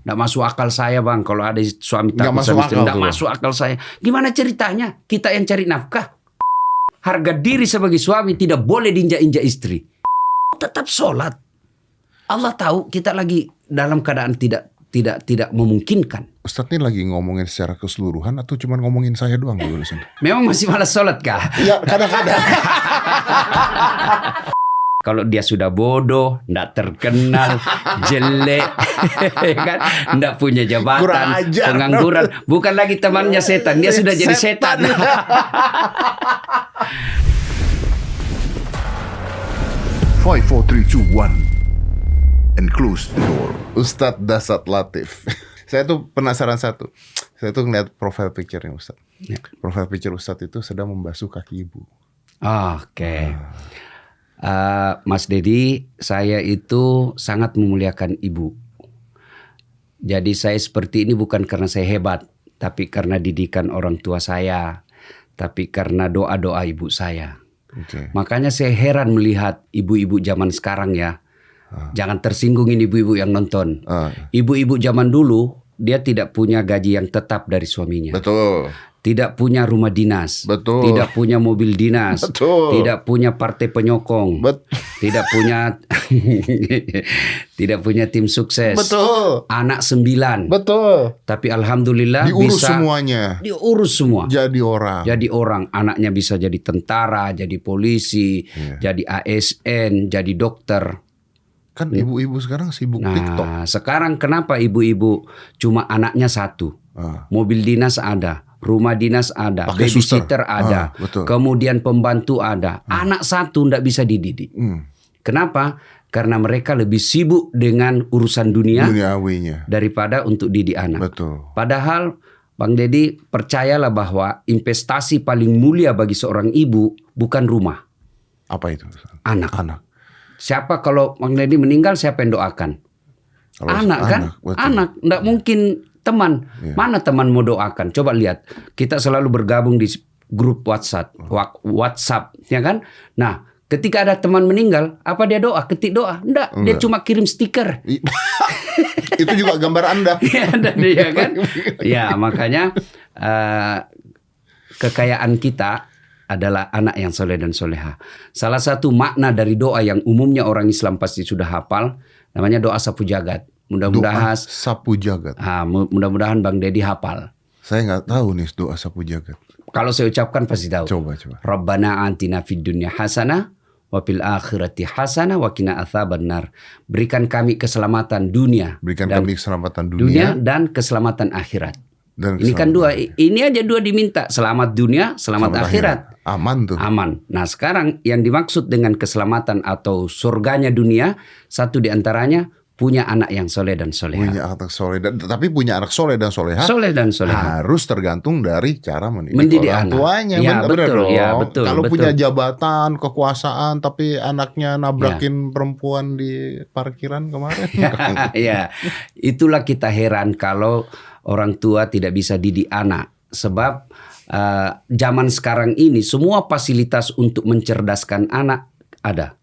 Nggak masuk akal saya bang, kalau ada suami Nggak takut masuk sama istri, akal nggak tuh. masuk akal saya. Gimana ceritanya? Kita yang cari nafkah. Harga diri sebagai suami tidak boleh diinjak-injak istri. Tetap sholat. Allah tahu kita lagi dalam keadaan tidak memungkinkan. Ustadz ini lagi ngomongin secara keseluruhan atau cuma ngomongin saya doang dulu sini? Memang masih malas sholat kah? Ya kadang-kadang. Kalau dia sudah bodoh, ndak terkenal, jelek, kan, ndak punya Kurang jabatan, ajar. pengangguran, bukan lagi temannya setan, dia sudah jadi setan. 5, 4, 3, 2, 1 and close the door. Ustadz Dasat Latif. Saya tuh penasaran satu. Saya tuh ngeliat profile picture-nya Ustadz. Ya. Profile picture Ustadz itu sedang membasuh kaki ibu. Oke. Mas Dedi, saya itu sangat memuliakan ibu. Jadi saya seperti ini bukan karena saya hebat, tapi karena didikan orang tua saya, tapi karena doa-doa ibu saya. Okay. Makanya saya heran melihat ibu-ibu zaman sekarang ya. Jangan tersinggungin ibu-ibu yang nonton. Ibu-ibu zaman dulu dia tidak punya gaji yang tetap dari suaminya. Betul. Tidak punya rumah dinas. Betul. Tidak punya mobil dinas. Betul. Tidak punya partai penyokong. Tidak punya tidak punya tim sukses. Betul. Anak 9. Betul. Tapi alhamdulillah Diurus bisa semuanya. diurus semua. Jadi orang. Jadi orang, anaknya bisa jadi tentara, jadi polisi, jadi ASN, jadi dokter. Kan ibu-ibu sekarang sibuk TikTok. Nah, sekarang kenapa ibu-ibu cuma anaknya 1? Mobil dinas ada, rumah dinas ada, Pakai babysitter suster. ada, Betul. kemudian pembantu ada. Anak 1 ndak bisa dididik. Kenapa? Karena mereka lebih sibuk dengan urusan Duniawinya. daripada untuk didik anak. Betul. Padahal Bang Dedi, percayalah bahwa investasi paling mulia bagi seorang ibu bukan rumah, Apa itu? anak. Anak. Siapa kalau Bang Dedi meninggal, siapa yang doakan? Kalau Anak kan? betul. Anak. Nggak mungkin teman. Mana teman mau doakan? Coba lihat. Kita selalu bergabung di grup WhatsApp, ya kan? Nah, ketika ada teman meninggal, apa dia doa? Ketik doa? Enggak. Dia cuma kirim stiker. Itu juga gambar Anda. Ya kan? Ya, makanya kekayaan kita adalah anak yang soleh dan soleha. Salah satu makna dari doa yang umumnya orang Islam pasti sudah hafal, namanya doa sapu jagat. Mudah-mudahan Doa sapu jagat. Mudah-mudahan Bang Dedi hafal. Saya nggak tahu nih doa sapu jagat. Kalau saya ucapkan pasti tahu. Coba. Rabbana atina fid dunya hasanah wa fil akhirati hasanah wa qina adzabannar. Berikan kami keselamatan dunia. Berikan dan kami keselamatan dunia dan keselamatan akhirat. Dan Ini kan 2. Ini aja 2 diminta. Selamat dunia, selamat akhirat. Aman tuh. Aman. Nah sekarang yang dimaksud dengan keselamatan atau surganya dunia, satu diantaranya punya anak yang soleh dan soleha. Punya anak soleh tapi punya anak soleh dan soleha. Soleh dan soleha. Harus tergantung dari cara mendidik orang anak. tuanya. Ya, Benar betul, dong. ya, betul, Kalau betul. punya jabatan, kekuasaan, tapi anaknya nabrakin perempuan di parkiran kemarin. Ya, itulah kita heran kalau orang tua tidak bisa didik anak. Sebab zaman sekarang ini semua fasilitas untuk mencerdaskan anak ada.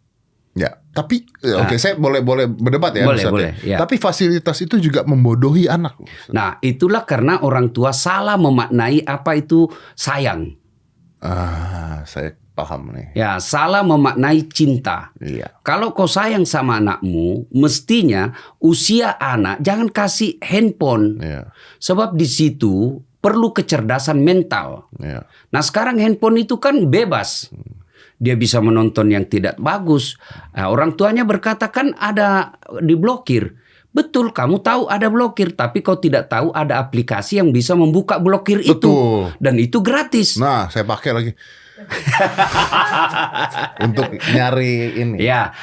Ya, tapi oke, saya boleh berdebat ya, Boleh, Ustaz, boleh, ya. Tapi fasilitas itu juga membodohi anak. Ustaz. Nah, itulah karena orang tua salah memaknai apa itu sayang. Saya paham nih. Ya, salah memaknai cinta. Iya. Kalau kau sayang sama anakmu, mestinya usia anak jangan kasih handphone. Iya. Sebab di situ perlu kecerdasan mental. Iya. Nah, sekarang handphone itu kan bebas. Dia bisa menonton yang tidak bagus. Nah, orang tuanya berkata kan ada diblokir. Betul, kamu tahu ada blokir, tapi kau tidak tahu ada aplikasi yang bisa membuka blokir itu. Betul. Dan itu gratis. Nah, saya pakai lagi. Untuk nyari ini. Ya,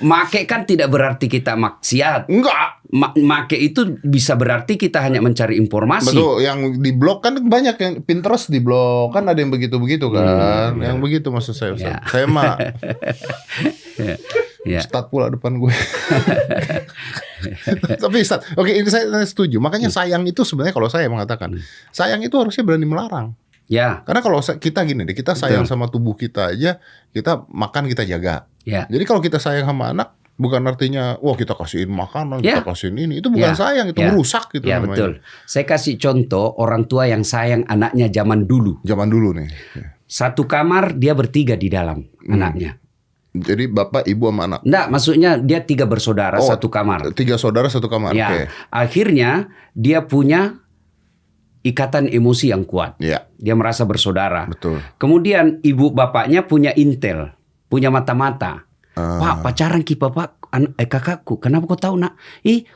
make kan tidak berarti kita maksiat. Enggak. Make itu bisa berarti kita hanya mencari informasi. Betul, yang diblok kan banyak, yang Pinterest diblok kan, ada yang begitu-begitu kan. Yang begitu maksud saya, Ustaz. Ya. Saya mah Ya. Ustadz pula depan gue. Tapi Ustadz, oke, ini saya setuju. Makanya sayang itu sebenarnya, kalau saya mengatakan, sayang itu harusnya berani melarang. Ya. Karena kalau kita gini deh, kita sayang sama tubuh kita aja, kita makan kita jaga. Ya. Jadi kalau kita sayang sama anak, Bukan artinya, wah kita kasihin makanan, Ya. kita kasihin ini. Itu bukan Ya. sayang, itu Ya. merusak gitu Ya namanya. betul. Saya kasih contoh orang tua yang sayang anaknya zaman dulu. Zaman dulu nih. Satu kamar dia bertiga di dalam anaknya. Jadi bapak, ibu sama anak. Enggak, maksudnya dia 3 bersaudara Oh, satu kamar. 3 saudara satu kamar. Ya, Oke. akhirnya dia punya ikatan emosi yang kuat. Ya, Dia merasa bersaudara. betul. Kemudian ibu bapaknya punya intel, punya mata-mata. Pak, pacaran ki bapak, kakakku. Kenapa kau tahu nak?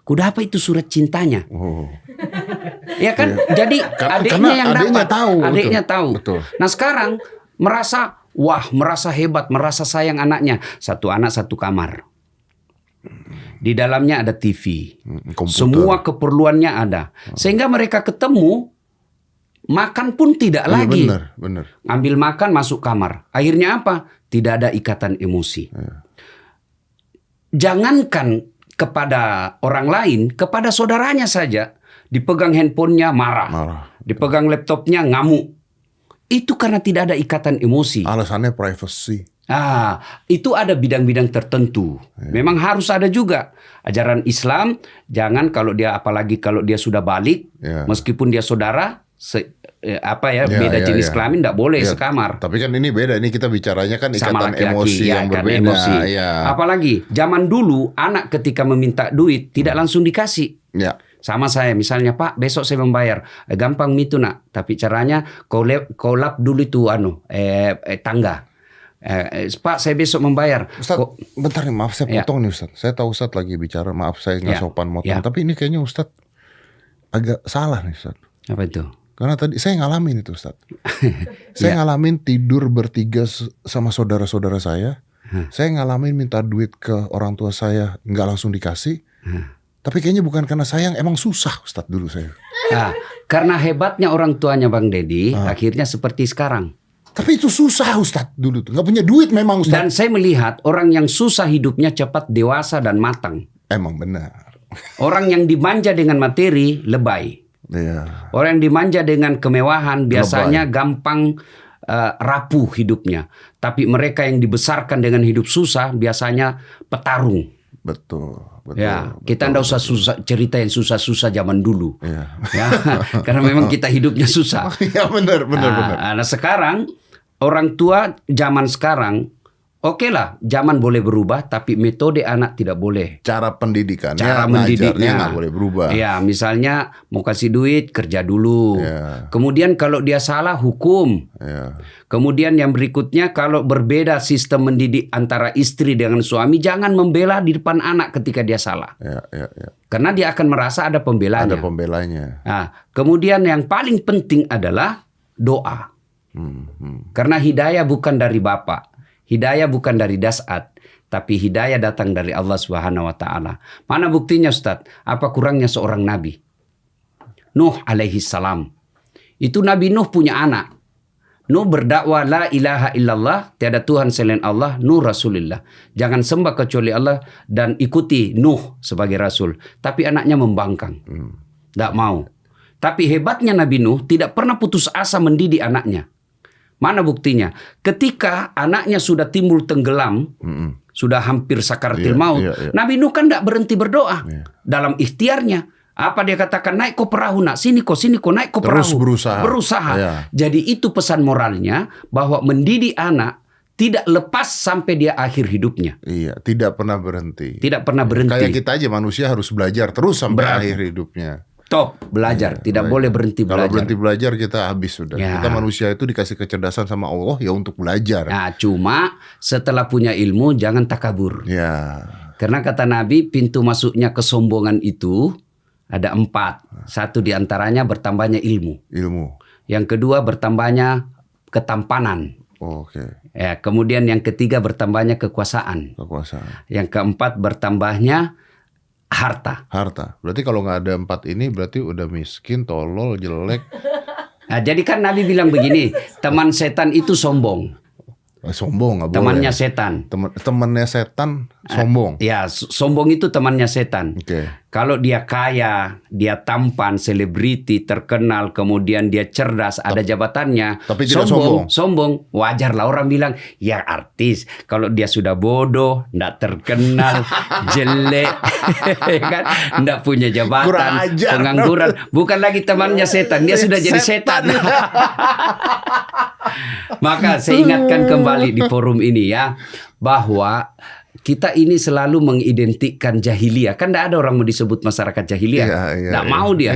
Kuda apa itu surat cintanya? Oh. Ya kan? Jadi Karena adiknya yang adiknya dapat. tahu, Adiknya betul. tahu. Betul. Nah sekarang merasa merasa hebat, merasa sayang anaknya. Satu anak satu kamar. Di dalamnya ada TV. Komputer. Semua keperluannya ada. Sehingga mereka ketemu, makan pun tidak Iya, lagi. benar. Ambil makan masuk kamar. Akhirnya apa? Tidak ada ikatan emosi. Jangankan kepada orang lain, kepada saudaranya saja. Dipegang handphonenya marah. Dipegang laptopnya ngamuk. Itu karena tidak ada ikatan emosi. Alasannya privacy. Itu ada bidang-bidang tertentu. Memang harus ada juga. Ajaran Islam, jangan apalagi kalau dia sudah balik, meskipun dia saudara, beda jenis kelamin tidak boleh sekamar. Tapi kan ini beda, ini kita bicaranya kan Sama ikatan laki-laki, emosi yang berbeda. Emosi. Ya. Apalagi zaman dulu anak ketika meminta duit tidak langsung dikasih. Ya. Sama saya misalnya, Pak besok saya membayar, gampang itu nak, tapi caranya kau lap dulu itu tangga. Pak saya besok membayar. Ustaz, bentar nih, maaf saya potong nih Ustaz. Saya tahu Ustaz lagi bicara, maaf saya nggak sopan motong. Tapi ini kayaknya Ustaz agak salah nih Ustaz. Apa itu? Karena tadi saya ngalamin itu Ustaz. Saya ngalamin tidur bertiga sama saudara-saudara saya. Saya ngalamin minta duit ke orang tua saya, nggak langsung dikasih. Tapi kayaknya bukan karena sayang, emang susah Ustaz dulu saya. Karena hebatnya orang tuanya Bang Deddy, akhirnya seperti sekarang. Tapi itu susah Ustaz dulu tuh, nggak punya duit memang Ustaz. Dan saya melihat orang yang susah hidupnya cepat dewasa dan matang. Emang benar. Orang yang dimanja dengan materi lebay. Iya. Orang yang dimanja dengan kemewahan biasanya gampang rapuh hidupnya. Tapi mereka yang dibesarkan dengan hidup susah biasanya petarung. Betul. Ya, kita ndak usah cerita yang susah-susah zaman dulu. Iya. Ya, karena memang kita hidupnya susah. Iya benar. Nah sekarang orang tua zaman sekarang, oke lah, zaman boleh berubah, tapi metode anak tidak boleh. Cara pendidikannya, Cara mendidiknya nggak boleh berubah. Ya, misalnya mau kasih duit kerja dulu. Ya. Kemudian kalau dia salah hukum. Ya. Kemudian yang berikutnya kalau berbeda sistem mendidik antara istri dengan suami, jangan membela di depan anak ketika dia salah. Ya. Karena dia akan merasa ada pembelanya. Ada pembelanya. Nah, kemudian yang paling penting adalah doa. Karena hidayah bukan dari bapak, hidayah bukan dari dasat, tapi hidayah datang dari Allah Subhanahu wa taala. Mana buktinya Ustaz? Apa kurangnya seorang nabi? Nuh alaihi salam. Itu Nabi Nuh punya anak. Nuh berdakwah la ilaha illallah, tiada Tuhan selain Allah, Nuh Rasulullah. Jangan sembah kecuali Allah dan ikuti Nuh sebagai Rasul. Tapi anaknya membangkang. Tidak mau. Tapi hebatnya Nabi Nuh tidak pernah putus asa mendidik anaknya. Mana buktinya? Ketika anaknya sudah timbul tenggelam, sudah hampir sakaratil maut, Nabi Nuh kan tidak berhenti berdoa. Dalam ikhtiarnya. Apa dia katakan? Naik ke perahu nak, sini kok, naik ke perahu. Terus berusaha. Ya. Jadi itu pesan moralnya bahwa mendidik anak tidak lepas sampai dia akhir hidupnya. Iya, tidak pernah berhenti. Tidak pernah berhenti. Kayak kita aja manusia harus belajar terus sampai akhir hidupnya. Top, belajar. Tidak boleh berhenti belajar. Kalau berhenti belajar kita habis sudah. Ya. Kita manusia itu dikasih kecerdasan sama Allah ya untuk belajar. Nah, cuma setelah punya ilmu jangan takabur. Ya. Karena kata Nabi, pintu masuknya kesombongan itu ada 4. Satu diantaranya bertambahnya ilmu. Yang kedua bertambahnya ketampanan. Oke. Ya, kemudian yang ketiga bertambahnya kekuasaan. Yang keempat bertambahnya harta. Berarti kalau nggak ada 4 ini berarti udah miskin, tolol, jelek. Nah, jadi kan Nabi bilang begini, teman setan itu sombong. Sombong nggak boleh. Temannya setan. Temannya setan sombong. Ya, sombong itu temannya setan. Oke. Kalau dia kaya, dia tampan, selebriti, terkenal, kemudian dia cerdas, ada jabatannya. Tapi tidak sombong. Sombong. Wajar lah orang bilang, ya artis. Kalau dia sudah bodoh, nggak terkenal, jelek, kan, nggak punya jabatan, Kurang ajar. pengangguran. Bukan lagi temannya setan, dia sudah jadi setan. Maka saya ingatkan kembali di forum ini ya, bahwa kita ini selalu mengidentikan jahiliyah. Kan tidak ada orang mau disebut masyarakat jahiliyah. Tidak mau dia.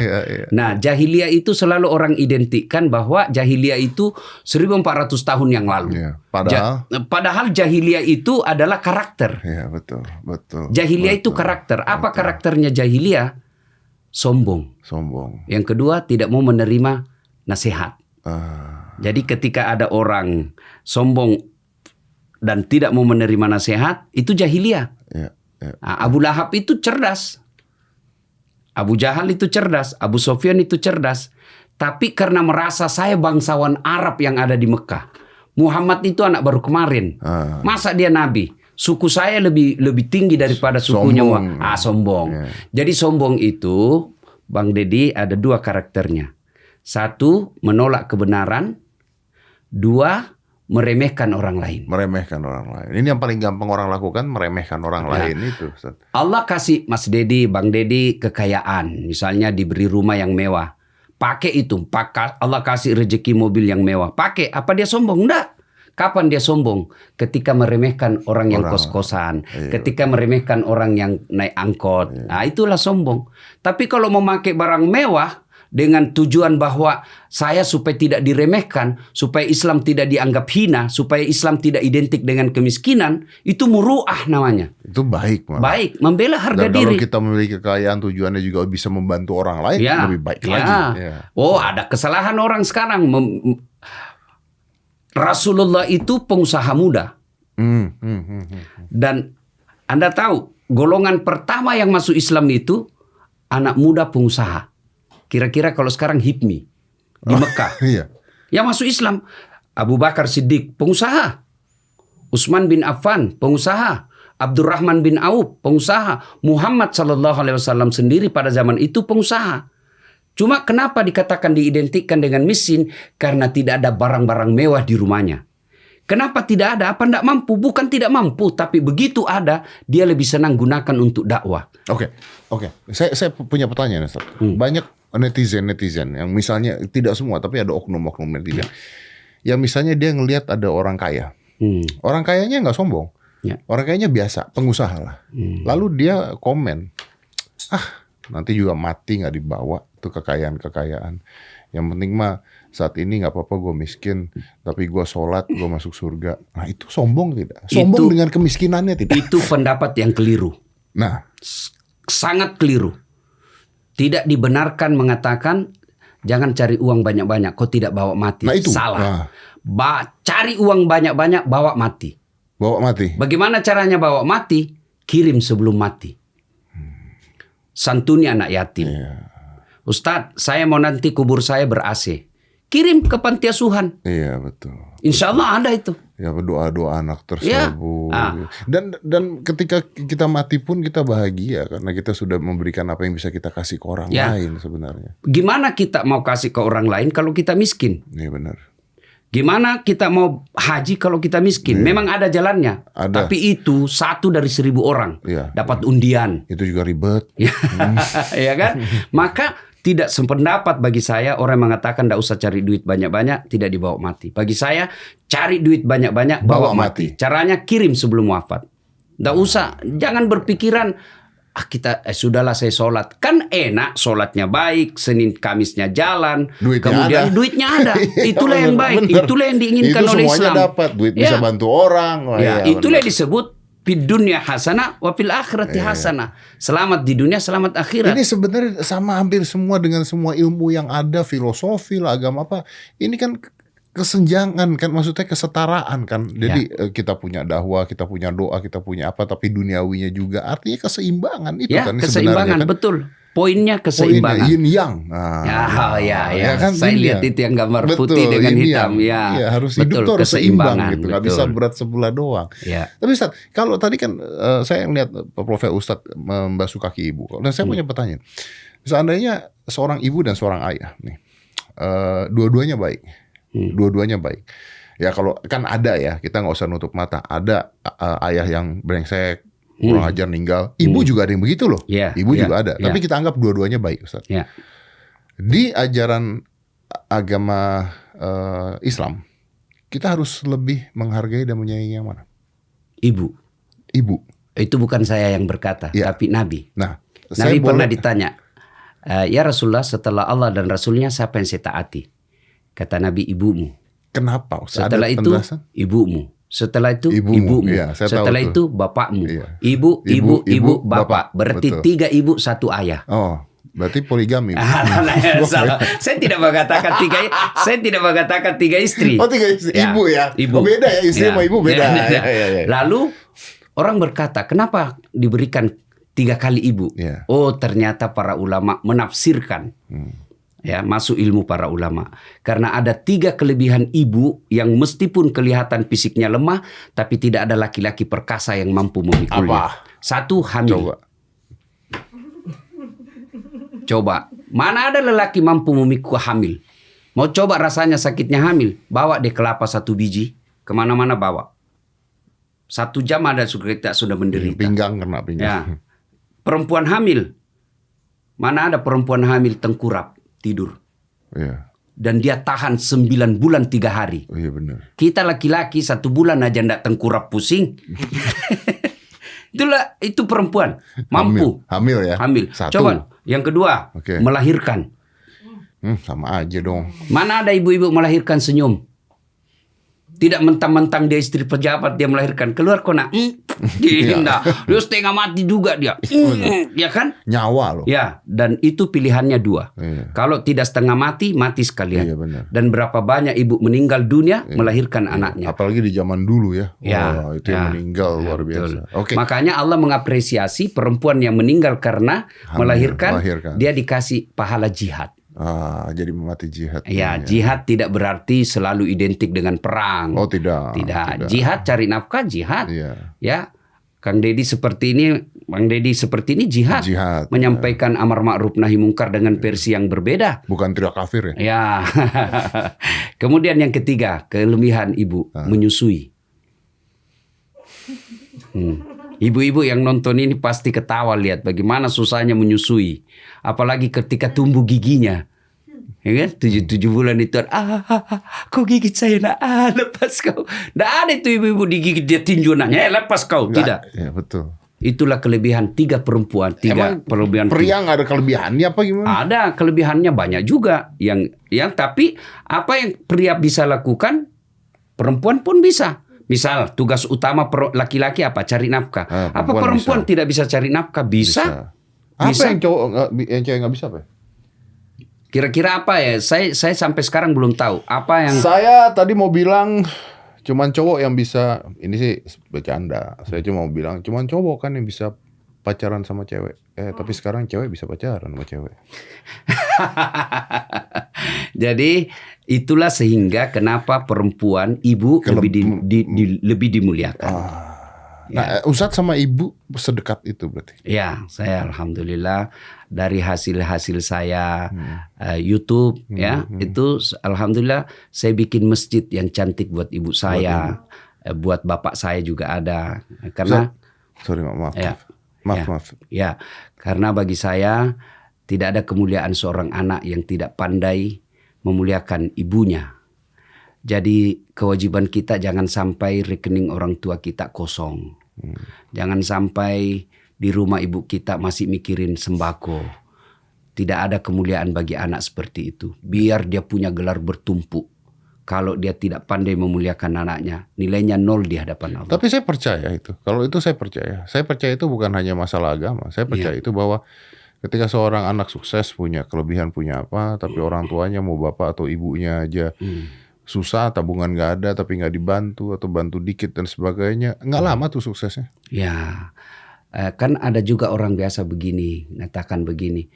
Nah, jahiliyah itu selalu orang identikan bahwa jahiliyah itu 1400 tahun yang lalu. Padahal jahiliyah itu adalah karakter. Iya, betul. Jahiliyah itu karakter. Apa karakternya jahiliyah? Sombong. Yang kedua, tidak mau menerima nasihat. Jadi ketika ada orang sombong dan tidak mau menerima nasihat, itu jahiliyah. Nah, Abu Lahab itu cerdas. Abu Jahal itu cerdas. Abu Sufyan itu cerdas. Tapi karena merasa saya bangsawan Arab yang ada di Mekah. Muhammad itu anak baru kemarin. Masa dia nabi? Suku saya lebih tinggi daripada sukunya. Sombong. Jadi sombong itu, Bang Deddy, ada dua karakternya. Satu, menolak kebenaran. Dua, meremehkan orang lain. Ini yang paling gampang orang lakukan, meremehkan orang lain itu. Allah kasih Mas Deddy, Bang Deddy kekayaan. Misalnya diberi rumah yang mewah. Pakai itu. Allah kasih rezeki mobil yang mewah. Pakai. Apa dia sombong? Enggak. Kapan dia sombong? Ketika meremehkan orang yang kos-kosan. Ketika meremehkan orang yang naik angkot. Nah, itulah sombong. Tapi kalau memakai barang mewah, dengan tujuan bahwa saya supaya tidak diremehkan, supaya Islam tidak dianggap hina, supaya Islam tidak identik dengan kemiskinan, itu muru'ah namanya. Itu baik malah. Baik, membela harga Dan diri. kalau kita memiliki kekayaan, tujuannya juga bisa membantu orang lain, lebih baik lagi. Oh, ada kesalahan orang sekarang. Rasulullah itu pengusaha muda. Dan Anda tahu, golongan pertama yang masuk Islam itu anak muda pengusaha. Kira-kira kalau sekarang HIPMI di Mekah. Yang masuk Islam. Abu Bakar Siddiq, pengusaha. Utsman bin Affan, pengusaha. Abdurrahman bin Auf, pengusaha. Muhammad SAW sendiri pada zaman itu pengusaha. Cuma kenapa dikatakan diidentikan dengan miskin? Karena tidak ada barang-barang mewah di rumahnya. Kenapa tidak ada? Apa tidak mampu? Bukan tidak mampu, tapi begitu ada, dia lebih senang gunakan untuk dakwah. Oke. Saya punya pertanyaan, Ustaz. Banyak netizen yang misalnya, tidak semua, tapi ada oknum-oknum netizen. Yang misalnya dia ngelihat ada orang kaya. Orang kayanya nggak sombong. Orang kayanya biasa, pengusaha lah. Lalu dia komen, nanti juga mati nggak dibawa tuh kekayaan. Yang penting mah saat ini nggak apa-apa gue miskin, tapi gue sholat, gue masuk surga. Nah, itu sombong tidak? Sombong itu, dengan kemiskinannya tidak? Itu pendapat yang keliru. Nah, sangat keliru. Tidak dibenarkan mengatakan jangan cari uang banyak-banyak, kau tidak bawa mati. Nah, itu salah. Cari uang banyak-banyak, bawa mati. Bagaimana caranya bawa mati? Kirim sebelum mati. Santuni anak yatim. Ustadz, saya mau nanti kubur saya ber-AC. Kirim ke panti asuhan. Iya, betul. Insya Allah ada itu. Ya, berdoa-doa anak tersebut. Dan ketika kita mati pun kita bahagia karena kita sudah memberikan apa yang bisa kita kasih ke orang lain sebenarnya. Gimana kita mau kasih ke orang lain kalau kita miskin? Iya, benar. Gimana kita mau haji kalau kita miskin? Memang ada jalannya. Tapi itu 1 dari 1000 orang dapat undian. Itu juga ribet. Ya kan? Maka tidak sependapat bagi saya orang yang mengatakan tidak usah cari duit banyak-banyak, tidak dibawa mati. Bagi saya cari duit banyak-banyak, bawa mati. Caranya kirim sebelum wafat. Tidak usah, jangan berpikiran kita sudahlah saya sholat. Kan enak, sholatnya baik, Senin Kamisnya jalan, duitnya ada. Itulah yang baik, itulah yang diinginkan oleh Islam. Itu semuanya dapat, duit bisa bantu orang. Itulah yang disebut fid dunya hasanah wa fil akhirati hasanah. Selamat di dunia, selamat akhirat. Ini sebenarnya sama hampir semua dengan semua ilmu yang ada, filosofi lah, agama apa. Ini kan kesenjangan kan, maksudnya kesetaraan kan. Jadi kita punya dakwah, kita punya doa, kita punya apa, tapi duniawinya juga. Artinya keseimbangan itu kan keseimbangan, sebenarnya kan. Betul. Poinnya Poinnya keseimbangan. yin yang. Ya. kan Saya yin lihat yang. itu yang gambar Betul, putih dengan yin hitam. yang. Ya, Iya, harus hidup betul, tuh harus seimbang keseimbangan, gitu. Nggak bisa betul. berat sebelah doang. Ya. Tapi Ustadz, kalau tadi kan saya lihat Profil Ustadz membasuh kaki ibu. Dan saya punya pertanyaan. Seandainya seorang ibu dan seorang ayah nih, dua-duanya baik, dua-duanya baik. Ya kalau kan ada ya, kita nggak usah nutup mata. Ada ayah yang brengsek, kurang ajar, ninggal. Ibu juga ada yang begitu loh. Ya, Ibu ya, juga ada. ya. Tapi kita anggap dua-duanya baik, Ustadz. Ya. Di ajaran agama Islam, kita harus lebih menghargai dan menyayangi yang mana? Ibu. Ibu. Itu bukan saya yang berkata, Ya. tapi Nabi. Nah, Nabi pernah boleh- ditanya, ya Rasulullah, setelah Allah dan Rasulnya siapa yang saya taati? Kata Nabi, ibumu. Kenapa, Ustadz? Setelah Ada itu penjelasan? ibumu. Setelah itu Ibumu. ibumu. Iya, saya tahu Setelah tuh. itu bapakmu. Iya. Ibu, Ibu, bapak. bapak. Berarti Betul. 3 ibu, 1 ayah. Oh, berarti poligami. Salah. Saya tidak mengatakan 3. Saya tidak mengatakan 3 istri. Oh, 3 istri. Ya, Ibu ya? Ibu. Oh, beda ya, istri sama ibu beda. Ya. Lalu orang berkata, kenapa diberikan 3 kali ibu? Ya. Oh, ternyata para ulama menafsirkan. Ya, masuk ilmu para ulama. Karena ada 3 kelebihan ibu yang meskipun kelihatan fisiknya lemah, tapi tidak ada laki-laki perkasa yang mampu memikulnya. Apa? 1, hamil. Coba. Mana ada lelaki mampu memikul hamil? Mau coba rasanya sakitnya hamil? Bawa deh kelapa 1 biji, kemana-mana bawa. 1 jam ada sudah menderita. Pinggang kena pinggang. Ya. Perempuan hamil, mana ada perempuan hamil tengkurap tidur, Iya. dan dia tahan 9 bulan 3 hari. Oh iya benar. Kita laki-laki 1 bulan aja ndak tengkurap pusing. Itu perempuan mampu Hamil ya. hamil. Satu. Coba yang kedua, Oke. melahirkan. Sama aja dong. Mana ada ibu-ibu melahirkan senyum? Tidak mentang-mentang dia istri pejabat dia melahirkan, keluar kona. Dia setengah mati juga dia. Ya kan? Nyawa loh. Ya, dan itu pilihannya 2. Iya. Kalau tidak setengah mati, mati sekalian. Iya, benar. Dan berapa banyak ibu meninggal dunia melahirkan anaknya. Apalagi di zaman dulu ya. Ya, Wah, itu yang meninggal luar betul. biasa. Oke. Makanya Allah mengapresiasi perempuan yang meninggal karena melahirkan, dia dikasih pahala jihad. Jadi mati jihad. Ya, jihad tidak berarti selalu identik dengan perang. Oh tidak. Jihad cari nafkah, jihad. Iya. Ya, Kang Deddy seperti ini, Bang Deddy seperti ini jihad. Jihad. Menyampaikan amar ma'ruf nahi mungkar dengan versi yang berbeda. Bukan teriak kafir ya. Ya. Kemudian yang ketiga, kelebihan ibu menyusui. Ibu-ibu yang nonton ini pasti ketawa lihat bagaimana susahnya menyusui. Apalagi ketika tumbuh giginya. Ya kan? 7 bulan itu kau gigit saya nak, lepas kau. Nggak ada itu ibu-ibu digigit dia tinju nanya, lepas kau. Tidak. Ya betul. Itulah kelebihan 3 perempuan, 3 kelebihan. Pria nggak ada kelebihannya apa gimana? Ada kelebihannya banyak juga yang tapi apa yang pria bisa lakukan perempuan pun bisa. Misal tugas utama laki-laki apa? Cari nafkah. Apa perempuan tidak bisa cari nafkah? Bisa. Apa yang cowok yang cewek nggak bisa apa? Kira-kira apa ya? Saya sampai sekarang belum tahu apa yang. Saya tadi mau bilang cuman cowok yang bisa. Ini sih bercanda. Saya cuma mau bilang cuman cowok kan yang bisa pacaran sama cewek. Tapi sekarang cewek bisa pacaran sama cewek. Jadi itulah sehingga kenapa perempuan ibu lebih dimuliakan. Nah, Ustadz sama ibu sedekat itu berarti. Ya, saya alhamdulillah dari hasil saya YouTube itu alhamdulillah saya bikin masjid yang cantik buat ibu saya, buat bapak saya juga ada. Karena sorry maaf. Ya, Maaf. Ya, karena bagi saya tidak ada kemuliaan seorang anak yang tidak pandai memuliakan ibunya. Jadi kewajiban kita jangan sampai rekening orang tua kita kosong. Jangan sampai di rumah ibu kita masih mikirin sembako. Tidak ada kemuliaan bagi anak seperti itu. Biar dia punya gelar bertumpuk. Kalau dia tidak pandai memuliakan anaknya, nilainya 0 di hadapan Allah. Tapi saya percaya itu. Kalau itu saya percaya. Saya percaya itu bukan hanya masalah agama. Saya percaya itu bahwa ketika seorang anak sukses punya kelebihan punya apa, tapi orang tuanya mau bapak atau ibunya aja susah, tabungan nggak ada, tapi nggak dibantu atau bantu dikit dan sebagainya, nggak lama tuh suksesnya. Ya, kan ada juga orang biasa begini, mengatakan begini.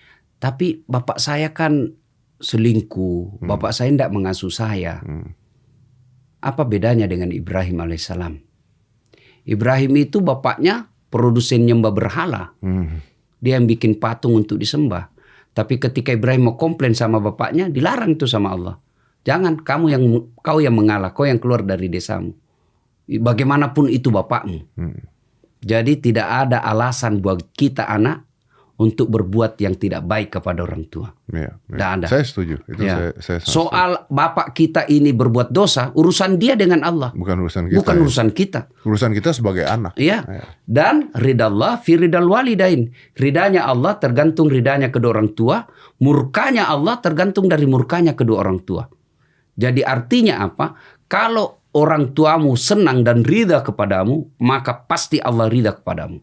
Tapi bapak saya kan selingkuh, bapak saya tidak mengasuh saya. Apa bedanya dengan Ibrahim alaihissalam? Ibrahim itu bapaknya produsen nyembah berhala. Dia yang bikin patung untuk disembah. Tapi ketika Ibrahim mau komplain sama bapaknya, dilarang itu sama Allah. Jangan, kau yang mengalah, kau yang keluar dari desamu. Bagaimanapun itu bapakmu. Jadi tidak ada alasan buat kita anak untuk berbuat yang tidak baik kepada orang tua. Tidak ada. Saya setuju. Itu saya soal bapak kita ini berbuat dosa, urusan dia dengan Allah. Bukan urusan kita. Bukan urusan kita. Urusan kita sebagai anak. Ya. Dan ridallah fi ridal walidain. Ridanya Allah tergantung ridanya kedua orang tua. Murkanya Allah tergantung dari murkanya kedua orang tua. Jadi artinya apa? Kalau orang tuamu senang dan ridha kepadamu, maka pasti Allah ridha kepadamu.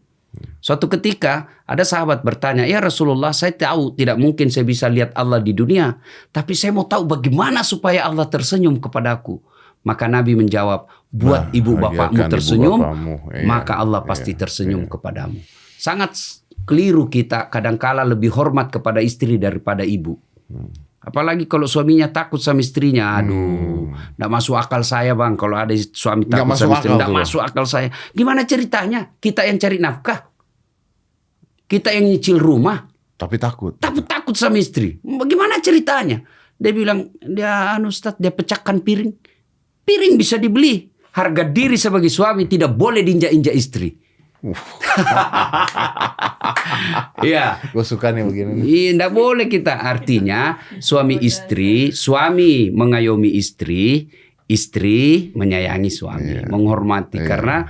Suatu ketika ada sahabat bertanya, ya Rasulullah, saya tahu tidak mungkin saya bisa lihat Allah di dunia, tapi saya mau tahu bagaimana supaya Allah tersenyum kepadaku. Maka Nabi menjawab, buat ibu bapakmu tersenyum, maka Allah pasti tersenyum kepadamu. Sangat keliru kita kadangkala lebih hormat kepada istri daripada ibu. Apalagi kalau suaminya takut sama istrinya. Aduh, nggak masuk akal saya bang. Kalau ada suami takut sama istri, nggak masuk akal saya. Gimana ceritanya? Kita yang cari nafkah, kita yang nyicil rumah, tapi takut sama istri. Bagaimana ceritanya? Dia bilang, Ustaz, dia pecahkan piring. Piring bisa dibeli. Harga diri sebagai suami tidak boleh diinjak-injak istri. Iya, gue suka nih begini. Tidak boleh kita. Artinya suami mengayomi istri, istri menyayangi suami, menghormati. Karena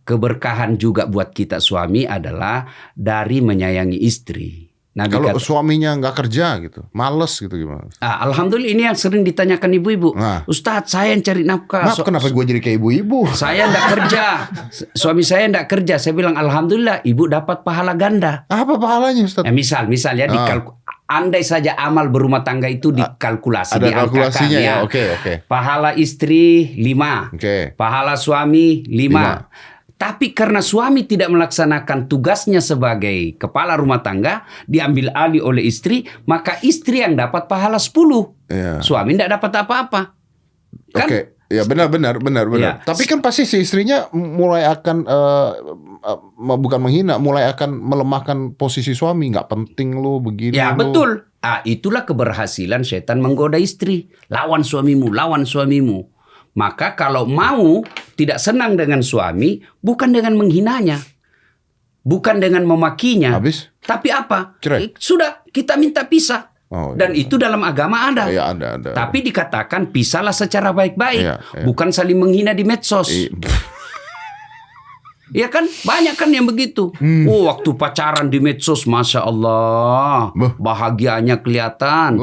keberkahan juga buat kita suami adalah dari menyayangi istri. Kalau suaminya nggak kerja gitu, males gitu gimana? Alhamdulillah ini yang sering ditanyakan ibu-ibu. Ustadz, saya yang cari nafkah. Kenapa gue jadi kayak ibu-ibu? Saya nggak kerja, suami saya nggak kerja. Saya bilang alhamdulillah, ibu dapat pahala ganda. Apa pahalanya Ustadz? Misal ya andai saja amal berumah tangga itu dikalkulasi, ada kalkulasinya ya. Oke. Pahala istri 5, pahala suami 5. Tapi karena suami tidak melaksanakan tugasnya sebagai kepala rumah tangga, diambil alih oleh istri, maka istri yang dapat pahala 10. Suami tidak dapat apa-apa. Kan? Ya benar. Ya. Tapi kan pasti si istrinya mulai akan bukan menghina, mulai akan melemahkan posisi suami. Nggak penting lo begini. Ya betul. Itulah keberhasilan setan menggoda istri. Lawan suamimu. Maka kalau mau tidak senang dengan suami, bukan dengan menghinanya, bukan dengan memakinya. Habis? Tapi apa? Cerai. Sudah kita minta pisah. Dan itu dalam agama ada. Ada. Tapi dikatakan pisahlah secara baik-baik, bukan saling menghina di medsos. Iya kan? Banyak kan yang begitu. Waktu pacaran di medsos, Masya Allah, bahagianya kelihatan.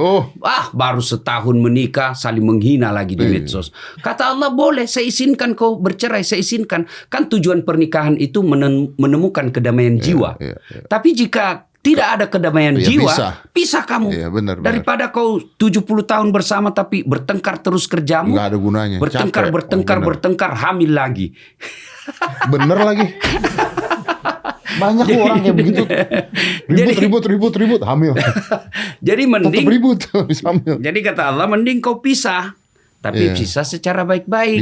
Baru setahun menikah, saling menghina lagi di medsos. Kata Allah, boleh, saya izinkan kau bercerai, saya izinkan. Kan tujuan pernikahan itu menemukan kedamaian jiwa. Tapi jika tidak ada kedamaian jiwa, pisah kamu. Benar. Daripada kau 70 tahun bersama tapi bertengkar terus kerjamu. Nggak ada gunanya. Bertengkar, hamil lagi. Bener lagi. Banyak orang kayak begitu. Ribut, hamil. Jadi mending tetap ribut bisa hamil. Jadi kata Allah, mending kau pisah. Tapi pisah secara baik-baik.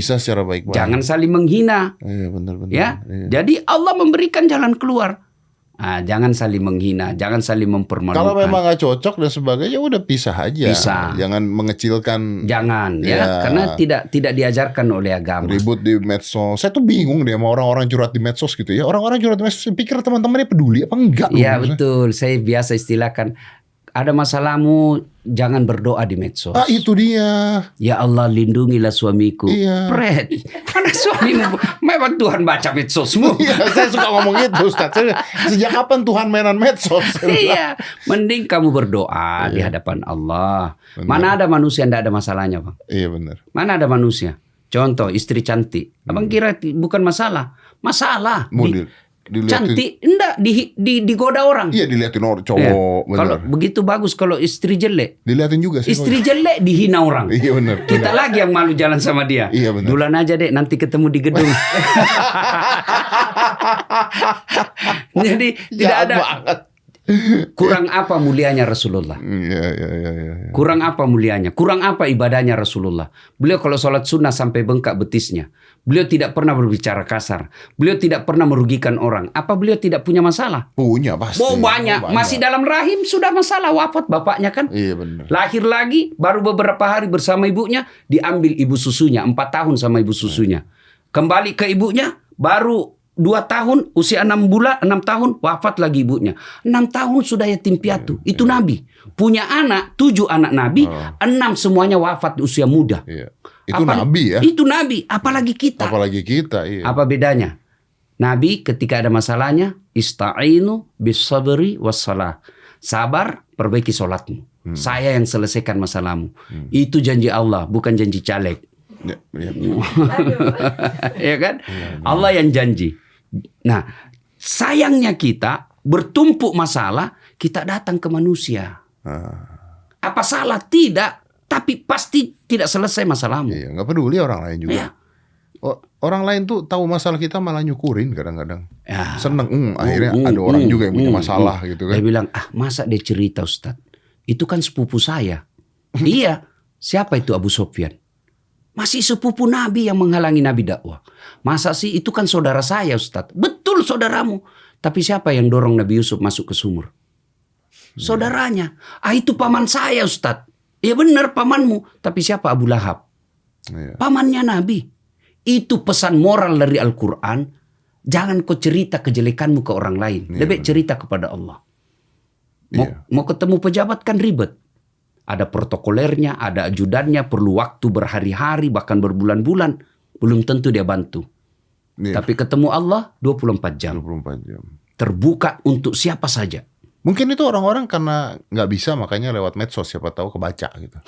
Jangan saling menghina. Benar. Ya. Jadi Allah memberikan jalan keluar. Jangan saling menghina, jangan saling mempermalukan. Kalau memang nggak cocok dan sebagainya, udah pisah aja. Jangan mengecilkan. Jangan, karena tidak diajarkan oleh agama. Ribut di medsos. Saya tuh bingung deh sama orang-orang curhat di medsos gitu ya. Orang-orang curhat di medsos, pikir teman-temannya peduli apa enggak? Iya betul. Saya biasa istilahkan, ada masalahmu, jangan berdoa di medsos. Itu dia. Ya Allah, lindungilah suamiku. Pret. Mana suamimu? Memang Tuhan baca medsosmu. Saya suka ngomong gitu, Ustaz. Sejak kapan Tuhan mainan medsos? Mending kamu berdoa di hadapan Allah. Benar. Mana ada manusia yang tidak ada masalahnya, Bang? Iya benar. Mana ada manusia? Contoh, istri cantik. Abang kira bukan masalah? Masalah. Cantik, enggak digoda orang. Iya, dilihatin orang cowok. Kalau begitu bagus, kalau istri jelek, dilihatin juga sih. Istri jelek dihina orang. Iya benar. Kita lagi yang malu jalan sama dia. Iya benar. Duluan aja dek, nanti ketemu di gedung. Jadi tidak ada. Kurang apa mulianya Rasulullah? Iya. Kurang apa mulianya? Kurang apa ibadahnya Rasulullah? Beliau kalau sholat sunnah sampai bengkak betisnya. Beliau tidak pernah berbicara kasar. Beliau tidak pernah merugikan orang. Apa beliau tidak punya masalah? Punya pasti. Oh banyak. Masih dalam rahim sudah masalah, wafat bapaknya kan. Iya benar. Lahir lagi, baru beberapa hari bersama ibunya, diambil ibu susunya. 4 tahun sama ibu susunya. Kembali ke ibunya, baru 2 tahun, usia 6 bulan, 6 tahun, wafat lagi ibunya. 6 tahun sudah yatim piatu. Itu Nabi. Punya anak, 7 anak Nabi, 6 semuanya wafat di usia muda. Iya. Itu Nabi ya. Itu Nabi, apalagi kita. Apalagi kita, iya. Apa bedanya? Nabi ketika ada masalahnya, ista'inu bis sabri wassalah. Sabar, perbaiki sholatmu. Saya yang selesaikan masalahmu. Itu janji Allah, bukan janji caleg. Ya. Ya kan? Allah yang janji. Nah, sayangnya kita bertumpuk masalah, kita datang ke manusia. Apa salah? Tidak. Tapi pasti tidak selesai masalahmu. Iya, nggak peduli orang lain juga. Ya. Orang lain tuh tahu masalah kita malah nyukurin kadang-kadang. Ya. Seneng, akhirnya ada orang juga yang punya masalah gitu kan. Dia bilang, masa dia cerita Ustadz? Itu kan sepupu saya. Iya, siapa itu Abu Sofyan? Masih sepupu Nabi yang menghalangi Nabi dakwah. Masa sih itu kan saudara saya Ustadz? Betul saudaramu. Tapi siapa yang dorong Nabi Yusuf masuk ke sumur? Saudaranya. Itu paman saya Ustadz. Ya benar pamanmu. Tapi siapa Abu Lahab? Iya. Pamannya Nabi. Itu pesan moral dari Al-Quran. Jangan kau cerita kejelekanmu ke orang lain. Lebih cerita kepada Allah. Mau ketemu pejabat kan ribet. Ada protokolernya, ada ajudannya, perlu waktu berhari-hari, bahkan berbulan-bulan. Belum tentu dia bantu. Iya. Tapi ketemu Allah 24 jam. 24 jam. Terbuka untuk siapa saja. Mungkin itu orang-orang karena nggak bisa makanya lewat medsos, siapa tahu kebaca gitu.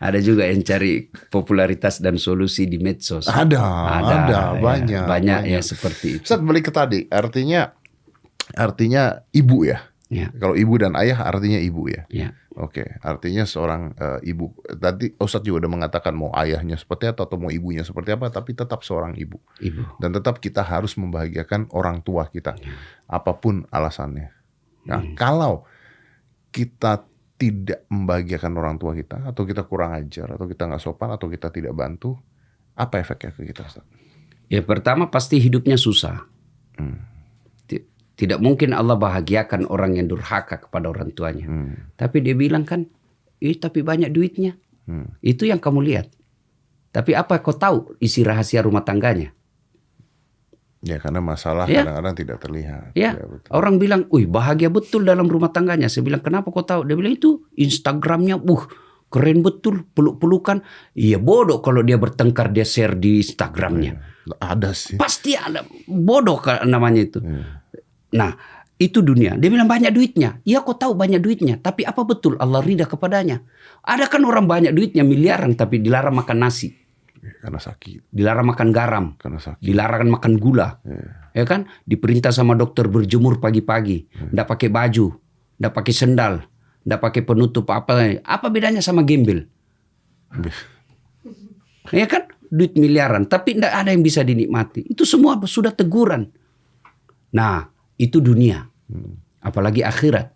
Ada juga yang cari popularitas dan solusi di medsos. Ada, banyak ya seperti itu. Ustaz, balik ke tadi, artinya ibu ya. Ya. Kalau ibu dan ayah artinya ibu ya. Ya. Oke, artinya seorang ibu. Tadi Ustaz juga udah mengatakan mau ayahnya seperti apa atau mau ibunya seperti apa, tapi tetap seorang ibu. Dan tetap kita harus membahagiakan orang tua kita, apapun alasannya. Nah, kalau kita tidak membahagiakan orang tua kita, atau kita kurang ajar, atau kita nggak sopan, atau kita tidak bantu, apa efeknya ke kita, Ustaz? Ya pertama pasti hidupnya susah. Tidak mungkin Allah bahagiakan orang yang durhaka kepada orang tuanya. Tapi dia bilang kan, tapi banyak duitnya. Itu yang kamu lihat. Tapi apa kau tahu isi rahasia rumah tangganya? Ya karena masalah kadang-kadang tidak terlihat. Ya, orang bilang, bahagia betul dalam rumah tangganya. Saya bilang, kenapa kau tahu? Dia bilang itu Instagramnya, keren betul, peluk-pelukan. Iya bodoh kalau dia bertengkar, dia share di Instagramnya. Ada sih. Pasti ada, bodoh namanya itu. Nah, itu dunia. Dia bilang banyak duitnya. Iya kau tahu banyak duitnya. Tapi apa betul Allah ridha kepadanya? Ada kan orang banyak duitnya miliaran tapi dilarang makan nasi. Karena sakit. Dilarang makan garam. Karena sakit. Dilarang makan gula. Ya kan? Diperintah sama dokter berjemur pagi-pagi. Nggak pakai baju. Nggak pakai sendal. Nggak pakai penutup apa. Apa bedanya sama gembel? Ya kan? Duit miliaran. Tapi nggak ada yang bisa dinikmati. Itu semua sudah teguran. Nah, itu dunia. Apalagi akhirat.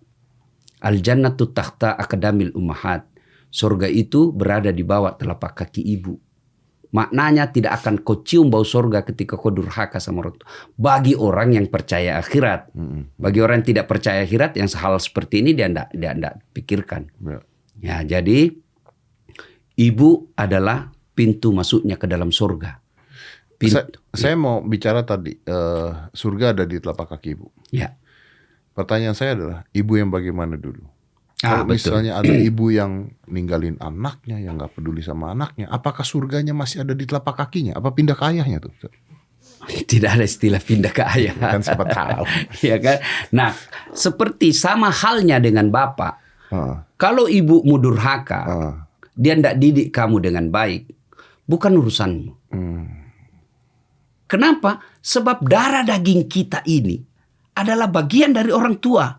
Al-jannatu tahta aqdamil ummahat. Surga itu berada di bawah telapak kaki ibu. Maknanya tidak akan kau cium bau surga ketika kau durhaka sama orang tua. Bagi orang yang percaya akhirat. Bagi orang yang tidak percaya akhirat, yang hal seperti ini dia tidak pikirkan. Ya, jadi ibu adalah pintu masuknya ke dalam surga. Saya mau bicara tadi, surga ada di telapak kaki ibu. Ya. Pertanyaan saya adalah, ibu yang bagaimana dulu? Kalau Betul. misalnya ada ibu yang ninggalin anaknya, yang nggak peduli sama anaknya, apakah surganya masih ada di telapak kakinya? Apa pindah ke ayahnya tuh? Tidak ada istilah pindah ke ayah. Kan siapa tahu. Ya kan? Nah, seperti sama halnya dengan bapak. Kalau ibumu durhaka, dia tidak didik kamu dengan baik, bukan urusanmu. Kenapa? Sebab darah daging kita ini adalah bagian dari orang tua.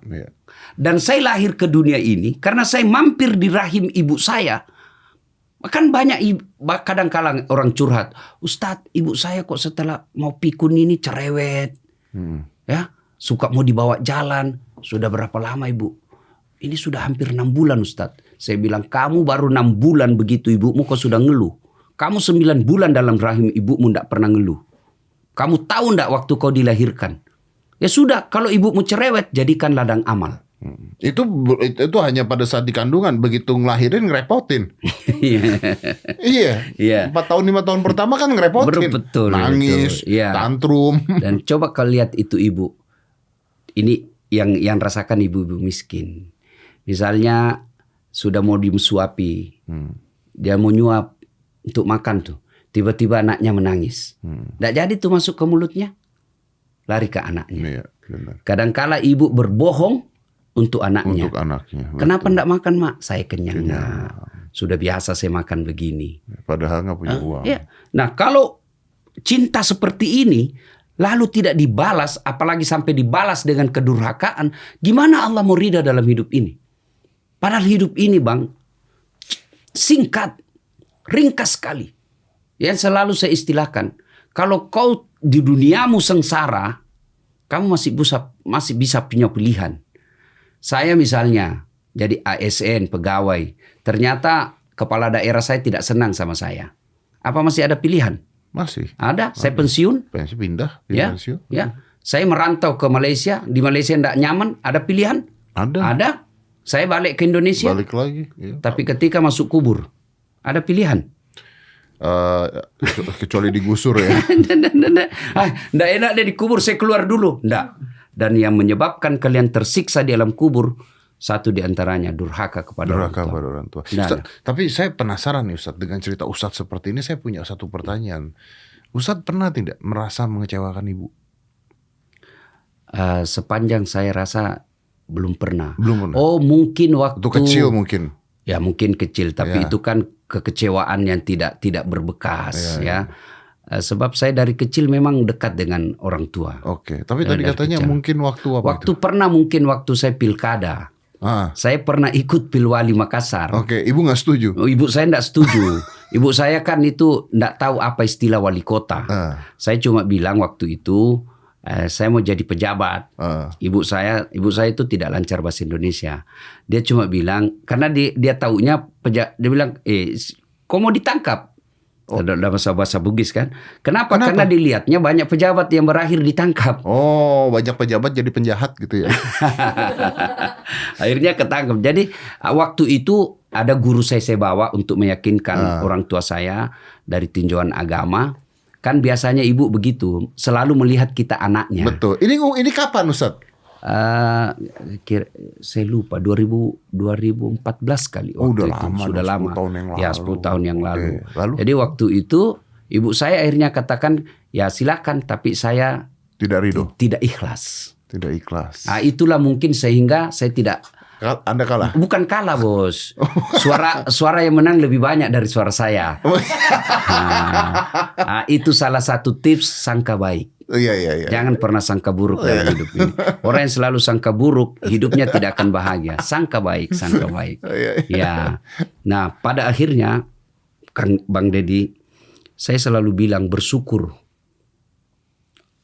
Dan saya lahir ke dunia ini karena saya mampir di rahim ibu saya. Kan banyak kadang-kadang orang curhat, Ustadz, ibu saya kok setelah mau pikun ini cerewet, ya, suka mau dibawa jalan. sudah berapa lama ibu? Ini sudah hampir 6 bulan Ustadz. Saya bilang, kamu baru 6 bulan begitu ibumu kau sudah ngeluh. Kamu 9 bulan dalam rahim ibumu tidak pernah ngeluh. Kamu tahu tidak waktu kau dilahirkan? Ya sudah, kalau ibumu cerewet, jadikan ladang amal. Itu hanya pada saat di kandungan, begitu ngelahirin ngerepotin. Iya. 4 tahun 5 tahun pertama kan ngerepotin. Betul. Nangis, betul. Ya. tantrum. Dan coba kau lihat itu ibu. Ini yang rasakan ibu-ibu miskin. Misalnya sudah mau disuapi, dia mau nyuap untuk makan tuh, tiba-tiba anaknya menangis. Nggak jadi tuh masuk ke mulutnya, lari ke anaknya. Iya, benar. Kadangkala ibu berbohong untuk anaknya. Untuk anaknya. Kenapa nggak makan mak? Saya kenyang. Sudah biasa saya makan begini. Padahal nggak punya uang. Ya. Nah kalau cinta seperti ini lalu tidak dibalas, apalagi sampai dibalas dengan kedurhakaan, gimana Allah mau ridha dalam hidup ini? Padahal hidup ini bang, singkat, ringkas sekali. Yang selalu saya istilahkan, kalau kau di duniamu sengsara, kamu masih bisa punya pilihan. Saya misalnya jadi ASN, pegawai, ternyata kepala daerah saya tidak senang sama saya. Apa masih ada pilihan? Masih. Ada. Saya pensiun. Pensiun pindah. Ya, Pensiun. ya. Saya merantau ke Malaysia. Di Malaysia tidak nyaman. Ada pilihan? Ada. Saya balik ke Indonesia. Balik lagi. Ya. Tapi ketika masuk kubur, ada pilihan. Kecuali digusur ya. Nggak enak deh dikubur, saya keluar dulu. Nggak. Dan yang menyebabkan kalian tersiksa di alam kubur, satu diantaranya durhaka kepada orang tua. Ustaz, tapi saya penasaran nih Ustaz, dengan cerita Ustaz seperti ini saya punya satu pertanyaan. Ustaz pernah tidak merasa mengecewakan ibu? Sepanjang saya rasa belum pernah. Belum pernah. Oh mungkin waktu kecil mungkin. Ya mungkin kecil, tapi Ya. itu kan kekecewaan yang tidak berbekas ya. Sebab saya dari kecil memang dekat dengan orang tua. Oke, tapi tadi katanya kecil. mungkin waktu apa Waktu itu? pernah mungkin waktu saya pilkada. Saya pernah ikut Pilwali Makassar. Oke, ibu nggak setuju? Ibu saya tidak setuju. Ibu saya kan itu tidak tahu apa istilah wali kota. Saya cuma bilang waktu itu saya mau jadi pejabat. Ibu saya itu tidak lancar bahasa Indonesia. Dia cuma bilang karena dia taunya dia bilang kau mau ditangkap. Dalam bahasa Bugis kan. Kenapa? Karena dilihatnya banyak pejabat yang berakhir ditangkap. Oh, banyak pejabat jadi penjahat gitu ya. Akhirnya ketangkep. Jadi waktu itu ada guru saya bawa untuk meyakinkan orang tua saya dari tinjauan agama. Kan biasanya ibu begitu, selalu melihat kita anaknya. Betul. Ini kapan Ustaz? Saya lupa 2014 kali. Udah itu. lama. Sudah lama. 10 tahun yang lalu. Ya 10 tahun yang lalu. Lalu? Jadi waktu itu ibu saya akhirnya katakan ya silakan, tapi saya Tidak ridho. tidak ikhlas. Tidak ikhlas. Itulah mungkin sehingga saya tidak. Anda kalah? Bukan kalah bos. Suara yang menang lebih banyak dari suara saya. Itu salah satu tips sangka baik. Iya. Jangan pernah sangka buruk dalam hidup ini. Orang yang selalu sangka buruk, hidupnya tidak akan bahagia. Sangka baik. Ya. Nah, pada akhirnya, Bang Deddy, saya selalu bilang bersyukur.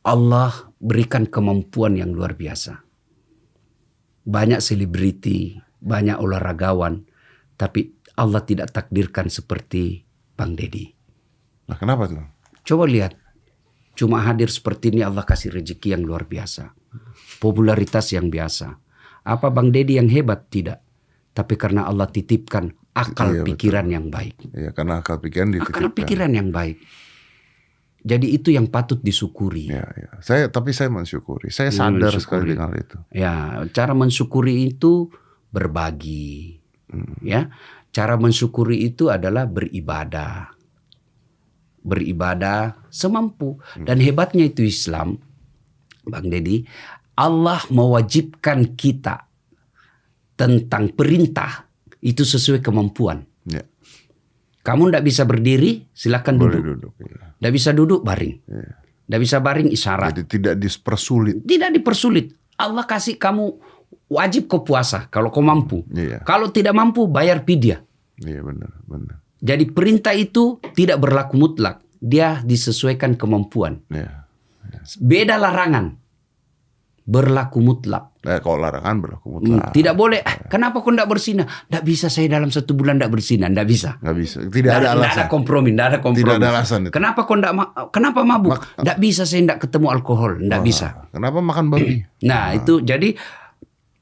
Allah berikan kemampuan yang luar biasa. Banyak selebriti, banyak olahragawan, tapi Allah tidak takdirkan seperti Bang Deddy. Nah, kenapa tuh? Coba lihat, cuma hadir seperti ini Allah kasih rezeki yang luar biasa. Popularitas yang biasa. Apa Bang Deddy yang hebat? Tidak. Tapi karena Allah titipkan akal pikiran yang baik. Iya, karena akal pikiran dititipkan. Akal pikiran yang baik. Jadi itu yang patut disyukuri. Ya. Tapi saya mensyukuri. Saya sadar sekali dengan itu. Ya, cara mensyukuri itu berbagi. Ya, cara mensyukuri itu adalah beribadah. Beribadah semampu. Dan hebatnya itu Islam, Bang Deddy, Allah mewajibkan kita tentang perintah itu sesuai kemampuan. Ya. Kamu tidak bisa berdiri, silakan Boleh duduk. Ya. Tidak bisa duduk, baring. Tidak bisa baring, isyarat. Jadi tidak dipersulit. Tidak dipersulit. Allah kasih kamu wajib kau puasa kalau kau mampu. Iya. Kalau tidak mampu, bayar fidyah. Iya, benar. Jadi perintah itu tidak berlaku mutlak. Dia disesuaikan kemampuan. Iya. Beda larangan. Berlaku mutlak. Kalau larangan berlaku mutlak. Tidak boleh. Kenapa kau tidak bersinah? Tidak bisa saya dalam 1 bulan tidak bersinah. Tidak bisa. Nggak bisa. Tidak ada alasan. Tidak ada kompromi. Tidak ada kompromi. Tidak ada alasan itu. Kenapa kau tidak kenapa mabuk? Tidak bisa saya tidak ketemu alkohol. Tidak bisa. Kenapa makan babi? Nah, itu jadi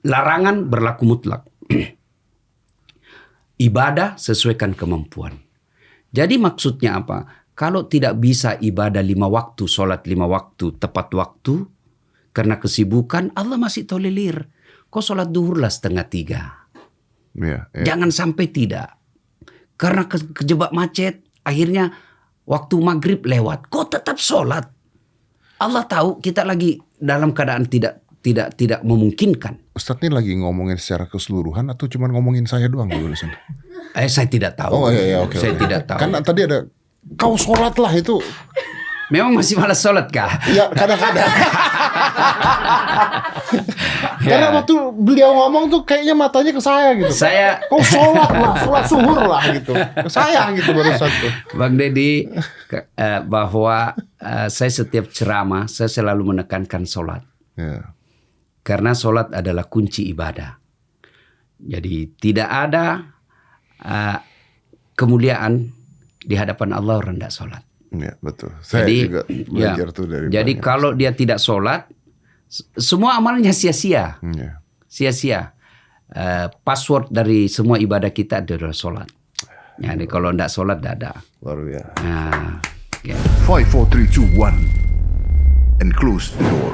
larangan berlaku mutlak. Ibadah sesuaikan kemampuan. Jadi maksudnya apa? Kalau tidak bisa ibadah 5 waktu, sholat 5 waktu, tepat waktu, karena kesibukan, Allah masih tolerir. Kau sholat duhur lah 2:30. Iya. Jangan sampai tidak. Karena kejebak macet, akhirnya waktu maghrib lewat. Kau tetap sholat. Allah tahu kita lagi dalam keadaan tidak memungkinkan. Ustadz ini lagi ngomongin secara keseluruhan atau cuma ngomongin saya doang dulu? Saya tidak tahu. Oh iya, oke. Saya tidak tahu. Karena tadi ada kau sholat lah itu. Memang masih malas sholat kah? Iya, kadang-kadang. Karena waktu beliau ngomong tuh kayaknya matanya ke saya gitu. Kau sholat lah, sholat zuhur lah gitu. Ke saya gitu barusan tuh. Bang Deddy, bahwa saya setiap ceramah saya selalu menekankan sholat. Ya. Karena sholat adalah kunci ibadah. Jadi tidak ada kemuliaan di hadapan Allah orang tidak sholat. Ya, betul. Saya juga belajar tuh dari jadi banyak. kalau dia tidak sholat, semua amalnya sia-sia. Ya. Sia-sia. Password dari semua ibadah kita adalah sholat. Jadi kalau tidak sholat, tidak ada. Luar biasa. Nah, ya. 5, 4, 3, 2, 1 and close the door.